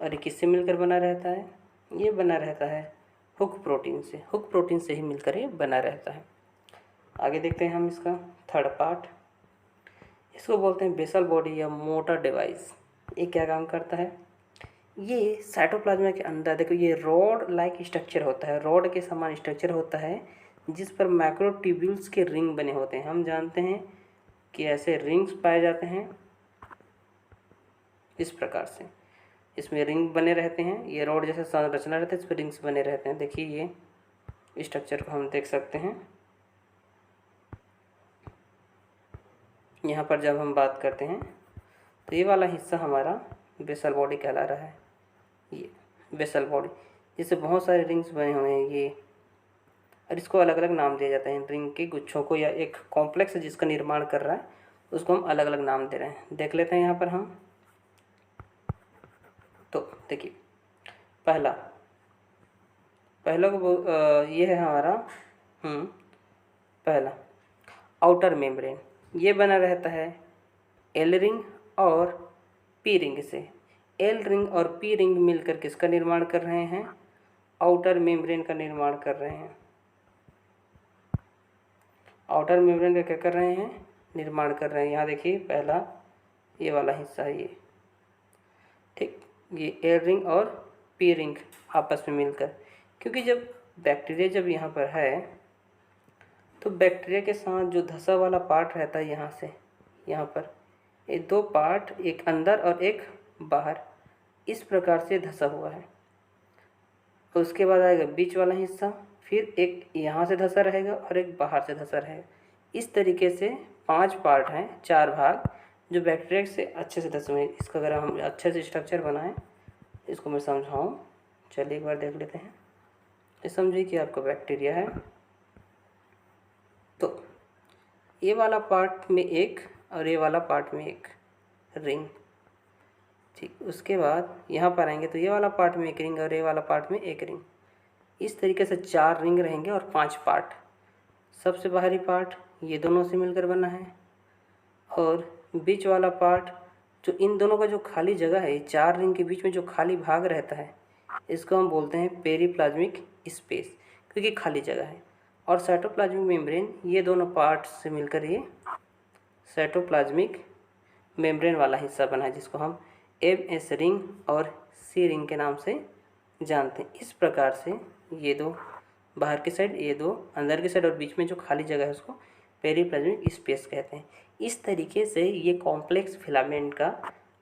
Speaker 1: और ये किससे मिलकर बना रहता है? ये बना रहता है हुक प्रोटीन से। हुक प्रोटीन से ही मिलकर ये बना रहता है। आगे देखते हैं हम इसका थर्ड पार्ट। इसको बोलते हैं बेसल बॉडी या मोटर डिवाइस। ये क्या काम करता है? ये साइटोप्लाज्मा के अंदर देखो ये रॉड लाइक स्ट्रक्चर होता है, रॉड के समान स्ट्रक्चर होता है जिस पर माइक्रोट्यूब्यूल्स के रिंग बने होते हैं। हम जानते हैं कि ऐसे रिंग्स पाए जाते हैं इस प्रकार से, इसमें रिंग बने रहते हैं। ये रॉड जैसे संरचना रहता है, इस पर रिंग्स बने रहते हैं। देखिए ये स्ट्रक्चर को हम देख सकते हैं। यहाँ पर जब हम बात करते हैं तो ये वाला हिस्सा हमारा बेसल बॉडी कहला रहा है। ये बेसल बॉडी जिससे बहुत सारे रिंग्स बने हुए हैं ये, और इसको अलग अलग नाम दिया जाता है। रिंग के गुच्छों को या एक कॉम्प्लेक्स जिसका निर्माण कर रहा है उसको हम अलग अलग नाम दे रहे हैं। देख लेते हैं यहाँ पर हम। तो देखिए पहला को ये है हमारा पहला आउटर मेम्ब्रेन। ये बना रहता है एल रिंग और पी रिंग से। एल रिंग और पी रिंग मिलकर किसका निर्माण कर रहे हैं? आउटर मेम्ब्रेन का निर्माण कर रहे हैं। आउटर मेम्ब्रेन का क्या कर रहे हैं? निर्माण कर रहे हैं। यहाँ देखिए पहला ये वाला हिस्सा है ये, ठीक, ये एल रिंग और पी रिंग आपस में मिलकर, क्योंकि जब बैक्टीरिया जब यहाँ पर है तो बैक्टीरिया के साथ जो धंसा वाला पार्ट रहता है यहाँ से यहाँ पर, ये दो पार्ट, एक अंदर और एक बाहर, इस प्रकार से धंसा हुआ है। उसके बाद आएगा बीच वाला हिस्सा, फिर एक यहाँ से धंसा रहेगा और एक बाहर से धंसा रहेगा। इस तरीके से 5 पार्ट हैं, 4 भाग जो बैक्टीरिया से अच्छे से धंसे हुए हैं। इसका अगर हम अच्छे से स्ट्रक्चर बनाएं, इसको मैं समझाऊँ, चलिए एक बार देख लेते हैं। ये समझिए कि आपका बैक्टीरिया है, तो ये वाला पार्ट में एक और ये वाला पार्ट में एक रिंग, ठीक। उसके बाद यहाँ पर आएंगे तो ये वाला पार्ट में एक रिंग और ये वाला पार्ट में एक रिंग। इस तरीके से 4 रिंग रहेंगे और 5 पार्ट। सबसे बाहरी पार्ट ये दोनों से मिलकर बना है, और बीच वाला पार्ट जो इन दोनों का जो खाली जगह है, 4 रिंग के बीच में जो खाली भाग रहता है, इसको हम बोलते हैं पेरीप्लाज्मिक स्पेस, क्योंकि खाली जगह है। और साइटोप्लाज्मिक मेम्ब्रेन, ये दोनों पार्ट से मिलकर ये साइटोप्लाज्मिक मेम्ब्रेन वाला हिस्सा बना है, जिसको हम MS रिंग और C रिंग के नाम से जानते हैं। इस प्रकार से ये दो बाहर की साइड, ये दो अंदर की साइड, और बीच में जो खाली जगह है उसको पेरीप्लाज्मिक स्पेस कहते हैं। इस तरीके से ये कॉम्प्लेक्स फिलामेंट का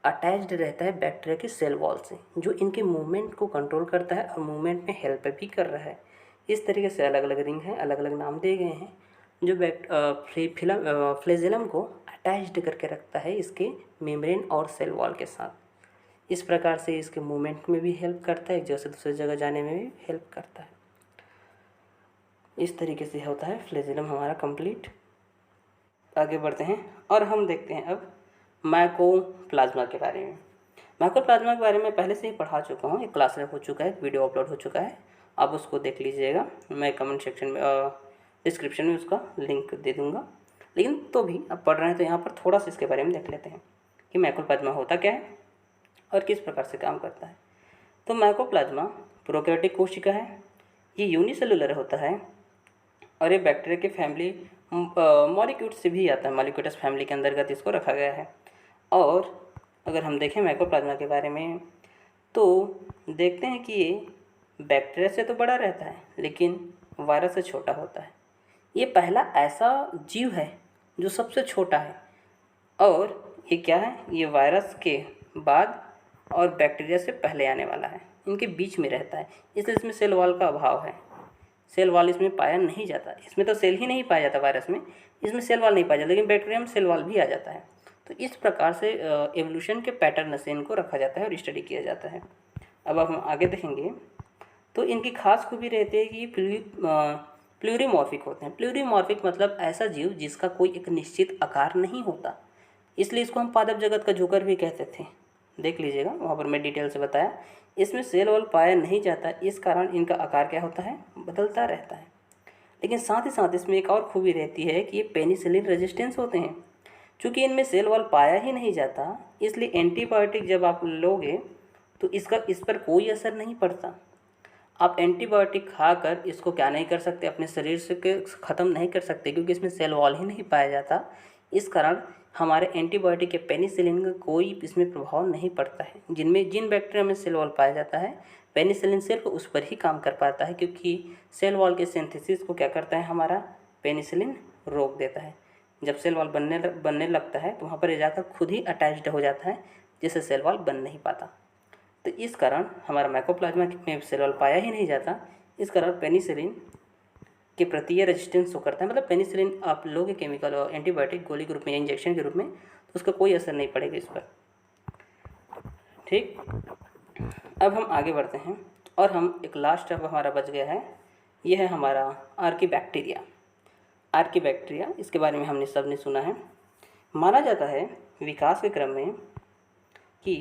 Speaker 1: अटैच्ड रहता है बैक्टीरिया के सेल वॉल से, जो इनके मूवमेंट को कंट्रोल करता है और मूवमेंट में हेल्प भी कर रहा है। इस तरीके से अलग अलग रिंग हैं, अलग अलग नाम दिए गए हैं, जो फ्लैजेलम को अटैच्ड करके रखता है इसके मेम्ब्रेन और सेल वॉल के साथ। इस प्रकार से इसके मूवमेंट में भी हेल्प करता है, एक जगह से दूसरी जगह जाने में भी हेल्प करता है। इस तरीके से होता है फ्लैजेलम हमारा कंप्लीट। आगे बढ़ते हैं और हम देखते हैं अब माइकोप्लाज्मा के बारे में। माइकोप्लाज्मा के बारे में पहले से ही पढ़ा चुका हूँ, एक क्लास हो चुका है, वीडियो अपलोड हो चुका है, आप उसको देख लीजिएगा। मैं कमेंट सेक्शन में डिस्क्रिप्शन में उसका लिंक दे दूँगा। लेकिन तो भी अब पढ़ रहे हैं तो यहाँ पर थोड़ा सा इसके बारे में देख लेते हैं कि माइकोप्लाज्मा होता क्या है और किस प्रकार से काम करता है। तो माइकोप्लाज्मा प्रोकैरियोटिक कोशिका है, ये यूनिसेलुलर होता है और ये बैक्टीरिया के फैमिली मॉलिक्यूट से भी आता है, मॉलिक्यूटस फैमिली के अंतर्गत इसको रखा गया है। और अगर हम देखें माइकोप्लाज्मा के बारे में तो देखते हैं कि ये बैक्टीरिया से तो बड़ा रहता है लेकिन वायरस से छोटा होता है। ये पहला ऐसा जीव है जो सबसे छोटा है और ये क्या है, ये वायरस के बाद और बैक्टीरिया से पहले आने वाला है, इनके बीच में रहता है, इसलिए इसमें सेल वॉल का अभाव है। सेल वॉल इसमें पाया नहीं जाता, इसमें तो सेल ही नहीं पाया जाता वायरस में, इसमें सेल वॉल नहीं पाया जाता, लेकिन बैक्टीरिया में सेल वॉल भी आ जाता है। तो इस प्रकार से एवोल्यूशन के पैटर्न से इनको रखा जाता है और स्टडी किया जाता है। अब हम आगे देखेंगे तो इनकी खास खूबी रहती है कि ये प्लूरीमॉर्फिक होते हैं। प्लूरीमॉर्फिक मतलब ऐसा जीव जिसका कोई एक निश्चित आकार नहीं होता, इसलिए इसको हम पादप जगत का जोकर भी कहते थे। देख लीजिएगा, वहाँ पर मैं डिटेल से बताया। इसमें सेल वॉल पाया नहीं जाता, इस कारण इनका आकार क्या होता है, बदलता रहता है। लेकिन साथ ही साथ इसमें एक और खूबी रहती है कि ये पेनिसिलिन रेजिस्टेंस होते हैं। चूँकि इनमें सेल वॉल पाया ही नहीं जाता, इसलिए एंटीबायोटिक जब आप लोगे तो इस पर कोई असर नहीं पड़ता। आप एंटीबायोटिक खाकर इसको क्या नहीं कर सकते, अपने शरीर से ख़त्म नहीं कर सकते, क्योंकि इसमें सेल वॉल ही नहीं पाया जाता। इस कारण हमारे एंटीबायोटिक या पेनिसिलिन का कोई इसमें प्रभाव नहीं पड़ता है। जिन बैक्टीरिया में सेल वॉल पाया जाता है, पेनिसिलिन सिर्फ उस पर ही काम कर पाता है, क्योंकि सेल वॉल के सिंथेसिस को क्या करता है, हमारा पेनिसिलिन रोक देता है। जब सेल वॉल बनने लगता है तो वहाँ पर जाकर खुद ही अटैच्ड हो जाता है, जिससे सेल वॉल बन नहीं पाता। तो इस कारण हमारा माइकोप्लाज्मा में सेल वॉल पाया ही नहीं जाता, इस कारण पेनिसिलिन के प्रति ये रेजिस्टेंस शो करता है। मतलब पेनिसिलिन आप लोगे केमिकल और एंटीबायोटिक गोली के रूप में या इंजेक्शन के रूप में, तो उसका कोई असर नहीं पड़ेगा इस पर। ठीक, अब हम आगे बढ़ते हैं और हम एक लास्ट अब हमारा बच गया है, ये है हमारा आर्कीबैक्टीरिया। आर्कीबैक्टीरिया, इसके बारे में हमने सबने सुना है। माना जाता है विकास के क्रम में कि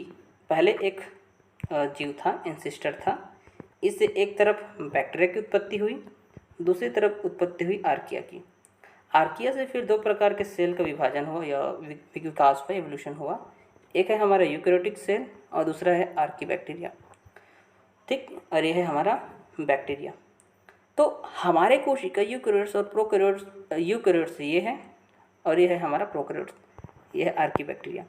Speaker 1: पहले एक जीव था, एंसेस्टर था, इससे एक तरफ बैक्टीरिया की उत्पत्ति हुई, दूसरी तरफ उत्पत्ति हुई आर्किया की। आर्किया से फिर दो प्रकार के सेल का विभाजन हुआ या विकास हुआ, एवोल्यूशन हुआ। एक है हमारा यूकैरियोटिक सेल और दूसरा है आर्कीबैक्टीरिया। ठीक, और ये है हमारा बैक्टीरिया। तो हमारे कोशिका यूकैरियोट्स और प्रोकैरियोट्स, यूकैरियोट्स ये है और ये है हमारा प्रोकैरियोट्स, ये है आर्कीबैक्टीरिया।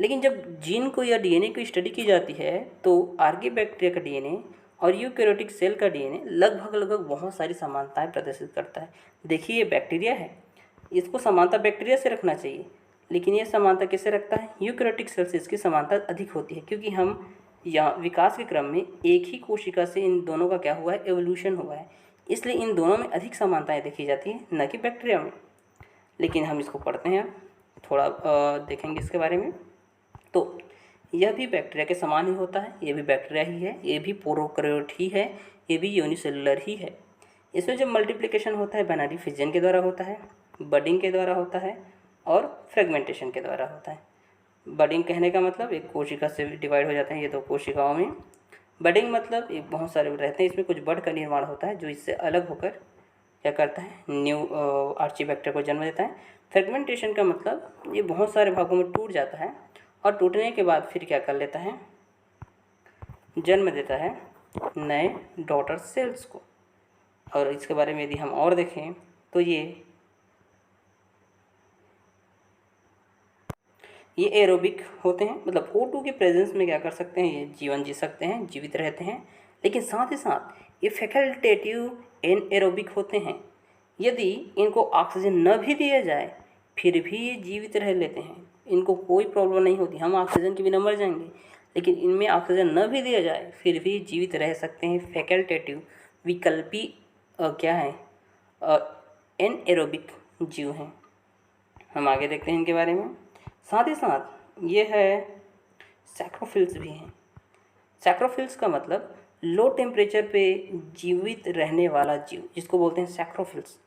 Speaker 1: लेकिन जब जीन को या डीएनए की स्टडी की जाती है तो आर्कीबैक्टीरिया का डीएनए और यूकैरियोटिक सेल का डीएनए लगभग बहुत सारी समानताएं प्रदर्शित करता है। देखिए ये बैक्टीरिया है, इसको समानता बैक्टीरिया से रखना चाहिए, लेकिन ये समानता किससे रखता है, यूकैरियोटिक सेल से इसकी समानता अधिक होती है, क्योंकि हम यहाँ विकास के क्रम में एक ही कोशिका से इन दोनों का क्या हुआ है, एवोल्यूशन हुआ है, इसलिए इन दोनों में अधिक समानताएँ देखी जाती हैं, न कि बैक्टीरिया में। लेकिन हम इसको पढ़ते हैं, थोड़ा देखेंगे इसके बारे में। तो यह भी बैक्टीरिया के समान ही होता है, ये भी बैक्टीरिया ही है, ये भी प्रोकैरियोट ही है, ये भी यूनिसेलुलर ही है। इसमें जब मल्टीप्लिकेशन होता है बाइनरी फिजन के द्वारा होता है, बडिंग के द्वारा होता है और फ्रेगमेंटेशन के द्वारा होता है। बडिंग कहने का मतलब एक कोशिका से डिवाइड हो जाते हैं ये दो कोशिकाओं में। बडिंग मतलब एक बहुत सारे रहते हैं, इसमें कुछ बड का निर्माण होता है जो इससे अलग होकर क्या करता है, न्यू आर्चीबैक्टर को जन्म देता है। फ्रेगमेंटेशन का मतलब ये बहुत सारे भागों में टूट जाता है और टूटने के बाद फिर क्या कर लेता है, जन्म देता है नए डॉटर सेल्स को। और इसके बारे में यदि हम और देखें तो ये एरोबिक होते हैं, मतलब O2 के प्रेजेंस में क्या कर सकते हैं, ये जीवन जी सकते हैं, जीवित रहते हैं। लेकिन साथ ही साथ ये फैकल्टेटिव एनएरोबिक होते हैं, यदि इनको ऑक्सीजन न भी दिया जाए फिर भी ये जीवित रह लेते हैं, इनको कोई प्रॉब्लम नहीं होती। हम ऑक्सीजन के बिना मर जाएंगे, लेकिन इनमें ऑक्सीजन न भी दिया जाए फिर भी जीवित रह सकते हैं। फैकल्टेटिव विकल्पी क्या है, एनएरोबिक जीव हैं। हम आगे देखते हैं इनके बारे में। साथ ही साथ ये है सैक्रोफिल्स भी हैं। सैक्रोफिल्स का मतलब लो टेम्परेचर पे जीवित रहने वाला जीव, जिसको बोलते हैं सैक्रोफिल्स।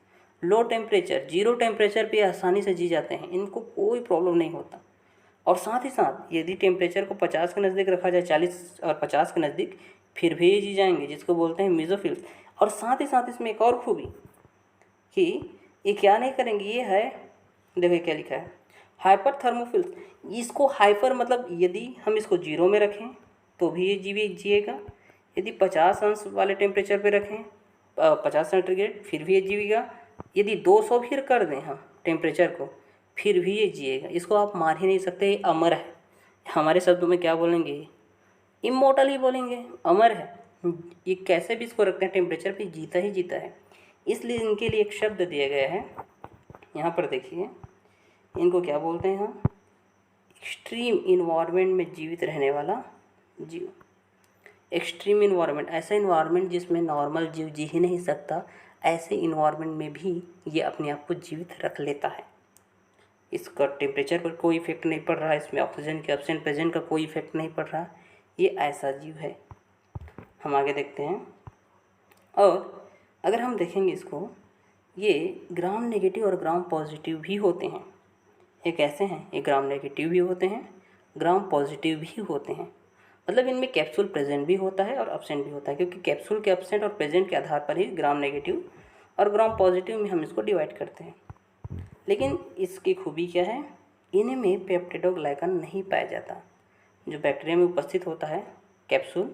Speaker 1: लो टेम्परेचर, 0 टेम्परेचर पे आसानी से जी जाते हैं, इनको कोई प्रॉब्लम नहीं होता। और साथ ही साथ यदि टेम्परेचर को 50 के नज़दीक रखा जाए, 40 और 50 के नज़दीक, फिर भी जी जाएंगे, जिसको बोलते हैं मीजोफिल्स। और साथ ही साथ इसमें एक और खूबी कि ये क्या नहीं करेंगे, ये है, देखिए क्या लिखा है, हाइपर थर्मोफिल्स। इसको हाइपर मतलब यदि हम इसको 0 में रखें तो भी ये जिएगा, यदि 50 अंश वाले टेम्परेचर पे रखें 50 सेंटीग्रेड फिर भी ये जीवेगा, यदि 200 भी कर दें हम टेम्परेचर को फिर भी ये जिएगा। इसको आप मार ही नहीं सकते, ये अमर है। हमारे शब्दों में क्या बोलेंगे, इमोर्टल ही बोलेंगे, अमर है, ये कैसे भी इसको रखते हैं टेम्परेचर पे जीता ही जीता है। इसलिए इनके लिए एक शब्द दिया गया है, यहाँ पर देखिए, इनको क्या बोलते हैं हम, एक्सट्रीम इन्वायरमेंट में जीवित रहने वाला जीव। एक्सट्रीम इन्वायरमेंट, ऐसा इन्वायरमेंट जिसमें नॉर्मल जीव जी ही नहीं सकता, ऐसे इन्वायरमेंट में भी ये अपने आप को जीवित रख लेता है। इसका टेम्परेचर पर कोई इफेक्ट नहीं पड़ रहा है, इसमें ऑक्सीजन के एब्सेंट प्रेजेंट का कोई इफेक्ट नहीं पड़ रहा, ये ऐसा जीव है। हम आगे देखते हैं। और अगर हम देखेंगे इसको, ये ग्राम नेगेटिव और ग्राम पॉजिटिव भी होते हैं। ये कैसे हैं, ये ग्राम नेगेटिव भी होते हैं, ग्राम पॉजिटिव भी होते हैं। मतलब इनमें कैप्सूल प्रेजेंट भी होता है और एब्सेंट भी होता है, क्योंकि कैप्सूल के एब्सेंट और प्रेजेंट के आधार पर ही ग्राम नेगेटिव और ग्राम पॉजिटिव में हम इसको डिवाइड करते हैं। लेकिन इसकी खूबी क्या है, इनमें पेप्टिडोग्लाइकन नहीं पाया जाता। जो बैक्टीरिया में उपस्थित होता है कैप्सूल,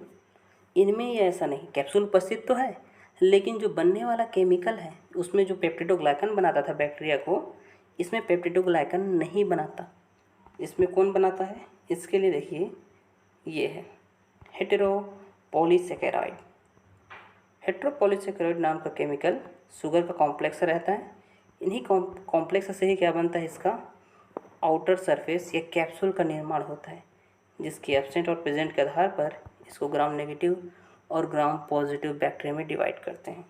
Speaker 1: इनमें ये ऐसा नहीं, कैप्सूल उपस्थित तो है लेकिन जो बनने वाला केमिकल है उसमें जो पेप्टिडोग्लाइकन बनाता था बैक्टीरिया को, इसमें पेप्टिडोग्लाइकन नहीं बनाता। इसमें कौन बनाता है, इसके लिए देखिए ये है हेटेरोपॉलीसेकेराइड। हेटेरोपॉलीसेकेराइड नाम का केमिकल शुगर का कॉम्प्लेक्स रहता है। इन्हीं कॉम्प्लेक्स से ही क्या बनता है, इसका आउटर सरफेस या कैप्सूल का निर्माण होता है, जिसकी एब्सेंट और प्रेजेंट के आधार पर इसको ग्राम नेगेटिव और ग्राम पॉजिटिव बैक्टीरिया में डिवाइड करते हैं।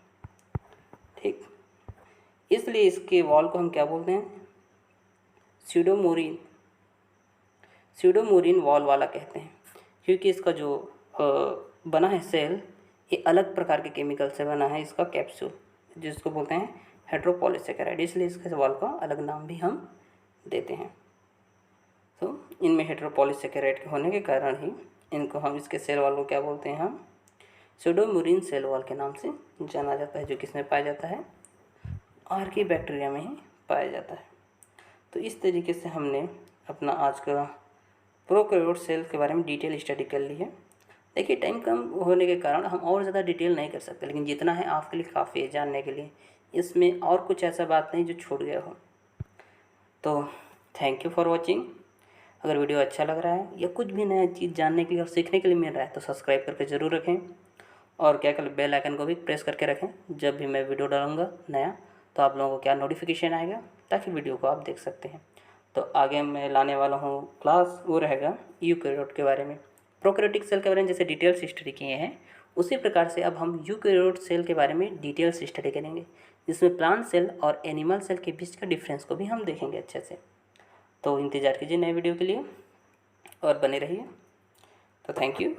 Speaker 1: ठीक, इसलिए इसके वॉल को हम क्या बोलते हैं, स्यूडोमोरिन वॉल वाला कहते हैं, क्योंकि इसका जो बना है सेल, ये अलग प्रकार के केमिकल से बना है इसका कैप्सूल, जिसको बोलते हैं हेटेरोपॉलीसेकेराइड, इसलिए इसके वॉल का अलग नाम भी हम देते हैं। तो इनमें हेटेरोपॉलीसेकेराइड के होने के कारण ही इनको हम, इसके सेल वॉल को क्या बोलते हैं, हम स्यूडोमोरिन सेल वॉल के नाम से जाना जाता है, जो किसमें पाया जाता है, आर्की बैक्टीरिया में ही पाया जाता है। तो इस तरीके से हमने अपना आज का प्रोकैरियोट सेल के बारे में डिटेल स्टडी कर ली है। देखिए टाइम कम होने के कारण हम और ज़्यादा डिटेल नहीं कर सकते, लेकिन जितना है आपके लिए काफ़ी है जानने के लिए। इसमें और कुछ ऐसा बात नहीं जो छूट गया हो। तो थैंक यू फॉर वॉचिंग। अगर वीडियो अच्छा लग रहा है या कुछ भी नया चीज़ जानने के लिए और सीखने के लिए मिल रहा है तो सब्सक्राइब करके ज़रूर रखें, और क्या कर बेल आइकन को भी प्रेस करके रखें। जब भी मैं वीडियो डालूँगा नया तो आप लोगों को क्या नोटिफिकेशन आएगा, ताकि वीडियो को आप देख सकते हैं। तो आगे मैं लाने वाला हूँ क्लास, वो रहेगा यूकैरियोट के बारे में, प्रोकैरियोटिक सेल के बारे में जैसे डिटेल्स स्टडी किए हैं, उसी प्रकार से अब हम यूकैरियोट सेल के बारे में डिटेल्स स्टडी करेंगे, जिसमें प्लांट सेल और एनिमल सेल के बीच का डिफरेंस को भी हम देखेंगे अच्छे से। तो इंतज़ार कीजिए नए वीडियो के लिए और बने रहिए। तो थैंक यू।